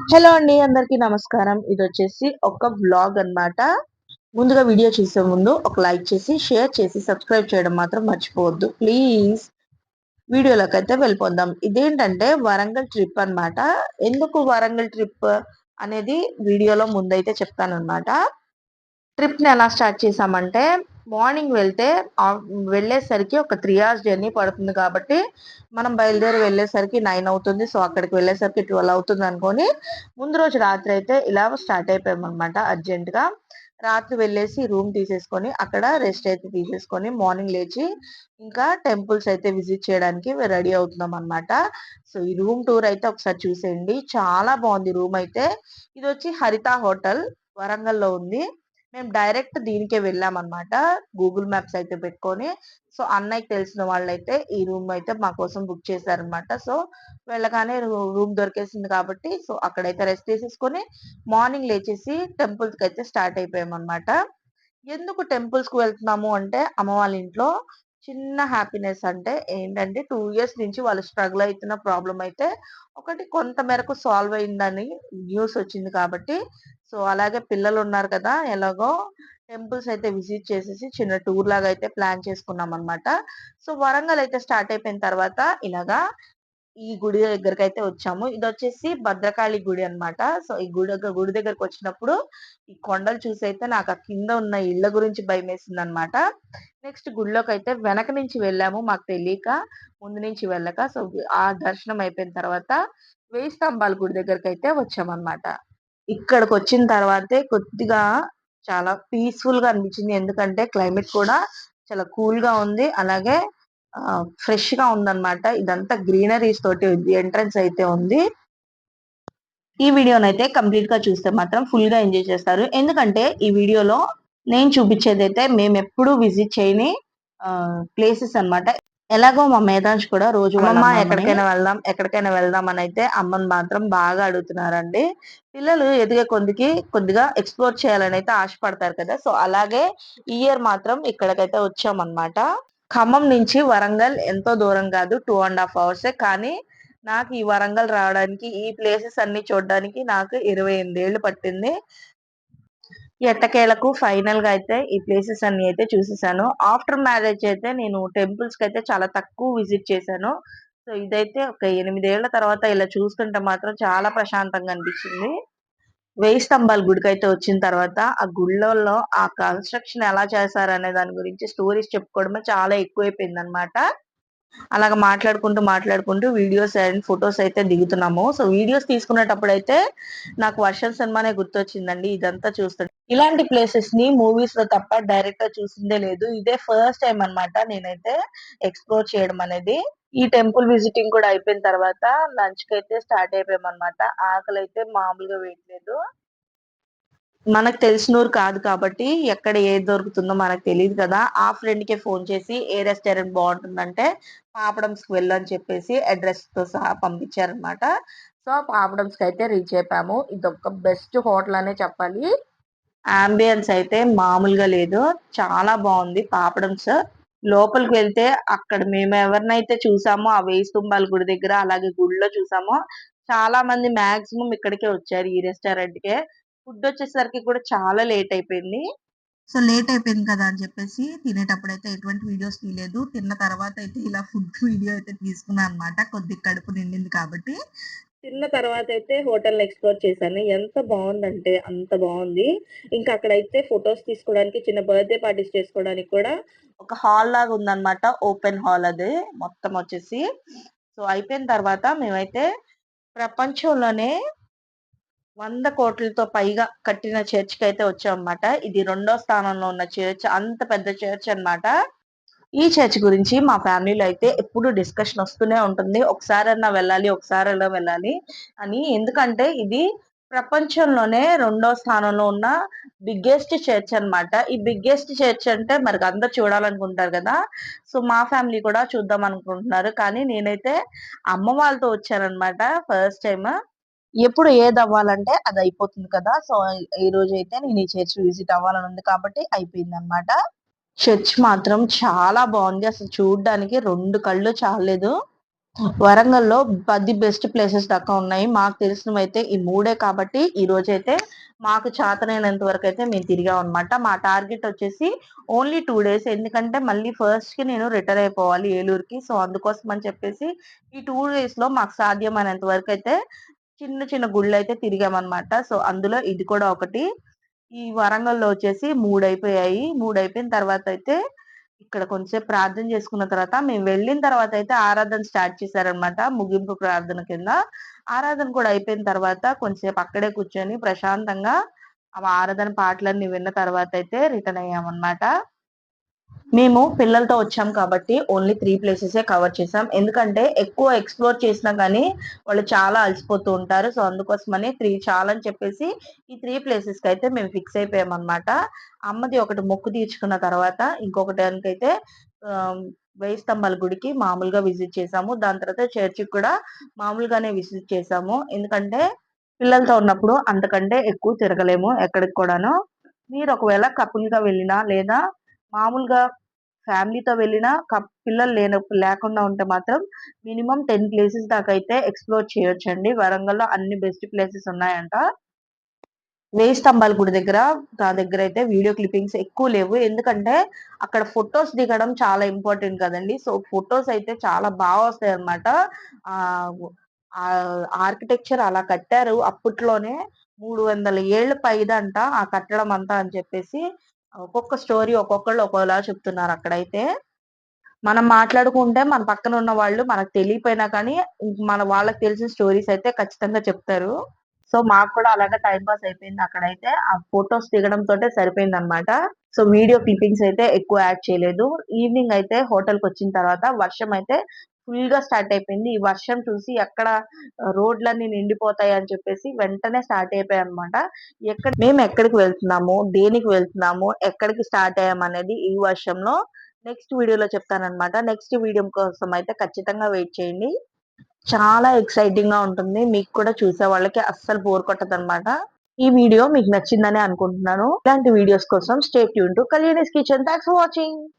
Hello అండి, అందరికీ నమస్కారం. ఇదొచ్చేసి ఒక వ్లాగ్ అన్నమాట. ముందుగా వీడియో చూసే ముందు ఒక లైక్ చేసి, షేర్ చేసి, సబ్స్క్రైబ్ చేయడం మాత్రం మర్చిపోవద్దు ప్లీజ్. వీడియోలోకైతే వెళ్ళిపోదాం. ఇదేంటంటే వరంగల్ ట్రిప్ అన్నమాట. ఎందుకు వరంగల్ ట్రిప్ అనేది వీడియోలో ముందైతే చెప్తానన్నమాట. ట్రిప్‌ని ఎలా స్టార్ట్ చేశామంటే, మార్నింగ్ వెళ్తే వెళ్ళేసరికి ఒక 3 అవర్స్ జర్నీ పడుతుంది కాబట్టి, మనం బయలుదేరి వెళ్ళేసరికి 9 అవుతుంది. సో, అక్కడికి వెళ్ళేసరికి 12 అవుతుందనుకోని, ముందు రోజు రాత్రయితే ఇలా స్టార్ట్ అయిపోయామనమాట అర్జెంట్‌గా. రాత్రి వెళ్ళేసి రూమ్ తీసేసుకొని, అక్కడ రెస్ట్ అయితే తీసేసుకొని, మార్నింగ్ లేచి ఇంకా టెంపుల్స్ అయితే విజిట్ చేయడానికి రెడీ అవుతున్నామనమాట. సో, ఈ రూమ్ టూర్ అయితే ఒకసారి చూసేయండి. చాలా బావుంది రూమయితే. ఇదొచ్చి హరిత హోటల్ వరంగల్‌లో ఉంది. మేము డైరెక్ట్ దీనికే వెళ్ళామన్నమాట. గూగుల్ మ్యాప్స్ అయితే పెట్టుకొని. సో, అన్నయ్యకి తెలిసిన వాళ్ళైతే ఈ రూమ్ అయితే మా కోసం బుక్ చేశారన్నమాట. సో, వెళ్ళగానే రూమ్ దొరికేసింది కాబట్టి సో, అక్కడైతే రెస్ట్ తీసేసుకొని మార్నింగ్ లేచేసి టెంపుల్స్‌కైతే స్టార్ట్ అయిపోయామన్నమాట. ఎందుకు టెంపుల్స్‌కి వెళ్తున్నాము అంటే, అమ్మ వాళ్ళ ఇంట్లో చిన్న హ్యాపీనెస్ అంటే ఏంటంటే 2 ఇయర్స్ నుంచి వాళ్ళు స్ట్రగుల్ అయితున్న ప్రాబ్లమ్ అయితే ఒకటి కొంత మేరకు సాల్వ్ అయిందని న్యూస్ వచ్చింది కాబట్టి, సో, అలాగే పిల్లలున్నారు కదా! ఎలాగో టెంపుల్స్ అయితే విజిట్ చేసేసి చిన్న టూర్ లాగా అయితే ప్లాన్ చేసుకున్నామనమాట. సో, వరంగల్ అయితే స్టార్ట్ అయిపోయిన తర్వాత ఇలాగా ఈ గుడి దగ్గరకైతే వచ్చాము. ఇదొచ్చేసి భద్రకాళి గుడి అన్నమాట. సో, ఈ గుడి దగ్గరకొచ్చినప్పుడు ఈ కొండలు చూసైతే నాకు ఆ కింద ఉన్న ఇళ్ళ గురించి భయమేసిందన్నమాట. నెక్స్ట్ గుడిలోకైతే వెనక నుంచి వెళ్ళాము మాకు తెలీక. ముందు నుంచి వెళ్ళక. సో, ఆ దర్శనం అయిపోయిన తర్వాత వేయి స్తంభాల గుడి దగ్గరకైతే వచ్చామన్నమాట. ఇక్కడికొచ్చిన తర్వాతే కొద్దిగా చాలా పీస్‌ఫుల్‌గా అనిపించింది. ఎందుకంటే క్లైమేట్ కూడా చాలా కూల్‌గా ఉంది. అలాగే ఫ్రెష్‌గా ఉందన్నమాట. ఇదంతా గ్రీనరీస్ తోటి ఎంట్రన్స్ అయితే ఉంది. ఈ వీడియోనైతే కంప్లీట్‌గా చూస్తే మాత్రం ఫుల్‌గా ఎంజాయ్ చేస్తారు. ఎందుకంటే ఈ వీడియోలో నేను చూపించేదైతే మేమెప్పుడు విజిట్ చేయని ప్లేసెస్ అన్నమాట. ఎలాగో మా మేధాంష్ కూడా రోజు వాళ్ళ అమ్మమ్మ అమ్మమ్మని ఎక్కడికైనా వెళ్దాం అని అయితే అమ్మని మాత్రం బాగా అడుగుతున్నారండి. పిల్లలు ఎదిగే కొందికి కొద్దిగా ఎక్స్‌ప్లోర్ చేయాలని అయితే ఆశపడతారు కదా! సో, అలాగే ఈ ఇయర్ మాత్రం ఇక్కడికైతే వచ్చామన్నమాట. ఖమ్మం నుంచి వరంగల్ ఎంతో దూరం కాదు. 2 ½ అవర్సే. కానీ నాకు ఈ వరంగల్ రావడానికి, ఈ ప్లేసెస్ అన్నీ చూడడానికి నాకు 28 ఏళ్ళు పట్టింది. ఎట్టకేలకు ఫైనల్‌గా అయితే ఈ ప్లేసెస్ అన్నీ అయితే చూసేసాను. ఆఫ్టర్ మ్యారేజ్ అయితే నేను టెంపుల్స్‌కైతే చాలా తక్కువ విజిట్ చేశాను. సో, ఇదైతే ఒక 8 ఏళ్ల తర్వాత ఇలా చూస్తుంటే మాత్రం చాలా ప్రశాంతంగా అనిపించింది. వేయి స్తంభాల గుడికైతే వచ్చిన తర్వాత, ఆ గుళ్ళల్లో ఆ కన్‌స్ట్రక్షన్ ఎలా చేశారనే దాని గురించి స్టోరీస్ చెప్పుకోవడమే చాలా ఎక్కువైపోయిందనమాట. అలాగ మాట్లాడుకుంటూ వీడియోస్ అండ్ ఫోటోస్ అయితే దిగుతున్నాము. సో, వీడియోస్ తీసుకునేటప్పుడైతే నాకు 'వర్షం' సినిమానే గుర్తొచ్చిందండి ఇదంతా చూస్తుంటే. ఇలాంటి ప్లేసెస్‌ని మూవీస్‌లో తప్ప డైరెక్ట్‌గా చూసిందే లేదు. ఇదే ఫస్ట్ టైమ్ అన్నమాట నేనైతే ఎక్స్‌ప్లోర్ చేయడం అనేది. ఈ టెంపుల్ విజిటింగ్ కూడా అయిపోయిన తర్వాత లంచ్‌కైతే స్టార్ట్ అయిపోయామన్నమాట. ఆకలైతే మామూలుగా వేయట్లేదు. మనకు తెలిసినూరు కాదు కాబట్టి, ఎక్కడ ఏది దొరుకుతుందో మనకు తెలీదు కదా! ఆ ఫ్రెండ్‌కే ఫోను చేసి, ఏ రెస్టారెంట్ బావుంటుందంటే, పాపడంస్‌కి వెళ్ళు అని చెప్పేసి అడ్రెస్‌తో సహా పంపించారనమాట. సో, పాపడంస్‌కైతే రీచ్ అయిపోయాము. ఇదొక బెస్ట్ హోటల్ అనే చెప్పాలి. యాంబియన్స్ అయితే మామూలుగా లేదు. చాలా బావుంది పాపడంస్. లోపలికి వెళ్తే అక్కడ మేము ఎవరినైతే చూసామో ఆ వేయి స్తంభాల గుడి దగ్గర, అలాగే గుడిలో చూసామో చాలా మంది మాక్సిమం ఇక్కడికే వచ్చారు ఈ రెస్టారెంట్‌కే. ఫుడ్ వచ్చేసరికి కూడా చాలా లేట్ అయిపోయింది. సో, లేట్ అయిపోయింది కదా అని చెప్పేసి తినేటప్పుడైతే ఎటువంటి వీడియోస్ తీయలేదు. తిన్న తర్వాత అయితే ఇలా ఫుడ్ వీడియో అయితే తీసుకున్నా అనమాట. కొద్దిగా కడుపు నిండింది కాబట్టి. తిన్న తర్వాతయితే హోటల్‌ని ఎక్స్‌ప్లోర్ చేశాను. ఎంత బావుందంటే అంత బావుంది. ఇంకా అక్కడైతే ఫోటోస్ తీసుకోవడానికి చిన్న బర్త్‌డే పార్టీస్ చేసుకోవడానికి కూడా ఒక హాల్ లాగా ఉందన్నమాట. ఓపెన్ హాల్ అది మొత్తం వచ్చేసి. సో, అయిపోయిన తర్వాత మేమైతే ప్రపంచంలోనే 100,00,00,000తో పైగా కట్టిన చర్చ్‌కయితే వచ్చామన్నమాట. ఇది రెండో స్థానంలో ఉన్న చర్చ్. అంత పెద్ద చర్చ్ అన్నమాట. ఈ చర్చ్ గురించి మా ఫ్యామిలీలో అయితే ఎప్పుడు డిస్కషన్ వస్తూనే ఉంటుంది. ఒకసారన్నా వెళ్ళాలి, ఒకసారన్నా వెళ్ళాలి అని. ఎందుకంటే ఇది ప్రపంచంలోనే రెండో స్థానంలో ఉన్న బిగ్గెస్ట్ చర్చ్ అన్నమాట. ఈ బిగ్గెస్ట్ చర్చ్ అంటే మరి అందరూ చూడాలనుకుంటారు గదా! సో, మా ఫ్యామిలీ కూడా చూద్దాం అనుకుంటున్నారు. కానీ నేనైతే అమ్మ వాళ్ళతో వచ్చానన్నమాట ఫస్ట్ టైమ్. ఎప్పుడు ఏదవ్వాలంటే అదయిపోతుంది కదా! సో, ఈరోజైతే నేను ఈ చర్చ్ విజిట్ అవ్వాలని ఉంది కాబట్టి అయిపోయిందన్నమాట. చర్చ్ మాత్రం చాలా బావుంది. అసలు చూడ్డానికి 2 కళ్ళు చాలలేదు. వరంగల్‌లో 10 బెస్ట్ ప్లేసెస్ దాకా ఉన్నాయి. మాకు తెలిసినవైతే ఈ 3 కాబట్టి ఈరోజైతే మాకు చేతనైనంత వరకైతే మేము తిరిగామనమాట. మా టార్గెట్ వచ్చేసి ఓన్లీ 2 డేస్. ఎందుకంటే మళ్ళీ ఫస్ట్‌కి నేను రిటర్న్ అయిపోవాలి ఏలూరుకి. సో, అందుకోసం అని చెప్పేసి ఈ 2 డేస్‌లో మాకు సాధ్యమైనంత వరకైతే చిన్న చిన్న గుళ్ళైతే తిరిగామనమాట. సో, అందులో ఇది కూడా ఒకటి. ఈ వరంగల్‌లో వచ్చేసి 3 అయిపోయాయి. 3 అయిపోయిన తర్వాతయితే ఇక్కడ కొంచెంసేపు ప్రార్థన చేసుకున్న తర్వాత మేము వెళ్ళిన తర్వాతయితే ఆరాధన స్టార్ట్ చేశారనమాట. ముగింపు ప్రార్థన కింద. ఆరాధన కూడా అయిపోయిన తర్వాత కొంచెంసేపు అక్కడే కూర్చొని ప్రశాంతంగా ఆరాధన పాటలన్నీ విన్న తర్వాతయితే రిటర్న్ అయ్యామనమాట. మేము పిల్లలతో వచ్చాం కాబట్టి ఓన్లీ 3 ప్లేసెసే కవర్ చేసాం. ఎందుకంటే ఎక్కువ ఎక్స్‌ప్లోర్ చేసినా గానీ వాళ్ళు చాలా అలసిపోతూ ఉంటారు. సో, అందుకోసమని 3 చాలని చెప్పేసి ఈ 3 ప్లేసెస్‌కైతే మేము ఫిక్స్ అయిపోయామనమాట. అమ్మది ఒకటి మొక్కు తీర్చుకున్న తర్వాత ఇంకొక దానికైతే ఆహ్, వేయి స్తంభాల గుడికి మామూలుగా విజిట్ చేసాము. దాని తర్వాత చర్చికి కూడా మామూలుగానే విజిట్ చేసాము. ఎందుకంటే పిల్లలతో ఉన్నప్పుడు అంతకంటే ఎక్కువ తిరగలేము ఎక్కడికి కూడాను. మీరు ఒకవేళ కపుల్‌గా వెళ్ళినా లేదా మామూలుగా ఫ్యామిలీతో వెళ్ళినా పిల్లలు లేకుండా ఉంటే మాత్రం మినిమమ్ 10 ప్లేసెస్ దాకా అయితే ఎక్స్‌ప్లోర్ చేయొచ్చండి. వరంగల్‌లో అన్ని బెస్ట్ ప్లేసెస్ ఉన్నాయంట. వేయి స్తంభాల గుడి దగ్గర నా దగ్గరైతే వీడియో క్లిప్పింగ్స్ ఎక్కువ లేవు. ఎందుకంటే అక్కడ ఫోటోస్ దిగడం చాలా ఇంపార్టెంట్ కదండీ. సో, ఫోటోస్ అయితే చాలా వస్తాయన్నమాట. ఆహ్, ఆర్కిటెక్చర్ అలా కట్టారు అప్పట్లోనే 300 ఏళ్ల పైదంట ఆ కట్టడం అంతా అని చెప్పేసి ఒక్కొక్క స్టోరీ ఒక్కొక్కళ్ళు ఒక్కోలా చెప్తున్నారు అక్కడైతే. మనం మాట్లాడుకుంటే మన పక్కన ఉన్న వాళ్ళు మనకు తెలియపోయినా కానీ వాళ్ళకి తెలిసిన స్టోరీస్ అయితే ఖచ్చితంగా చెప్తారు. సో, మాకు కూడా అలాగే టైమ్ పాస్ అయిపోయింది అక్కడైతే. ఆ ఫోటోస్ దిగడంతోటే సరిపోయిందనమాట. సో, వీడియో క్లిప్పింగ్స్ అయితే ఎక్కువ యాడ్ చేయలేదు. ఈవినింగ్ అయితే హోటల్‌కొచ్చిన తర్వాత వర్షం అయితే ఫుల్‌గా స్టార్ట్ అయిపోయింది. ఈ వర్షం చూసి ఎక్కడ రోడ్లన్నీ నిండిపోతాయి అని చెప్పేసి వెంటనే స్టార్ట్ అయిపోయామనమాట. మేమెక్కడికి వెళ్తున్నాము, దేనికి వెళ్తున్నాము, ఎక్కడికి స్టార్ట్ అయ్యామనేది ఈ వర్షంలో నెక్స్ట్ వీడియోలో చెప్తాననమాట. నెక్స్ట్ వీడియో కోసం అయితే ఖచ్చితంగా వెయిట్ చేయండి. చాలా ఎక్సైటింగ్‌గా ఉంటుంది. మీకు కూడా చూసే వాళ్ళకి అస్సలు బోర్ కొట్టదనమాట. ఈ వీడియో మీకు నచ్చిందనే అనుకుంటున్నాను. ఇలాంటి వీడియోస్ కోసం stay tune to Kalyani's kitchen. Thanks for watching.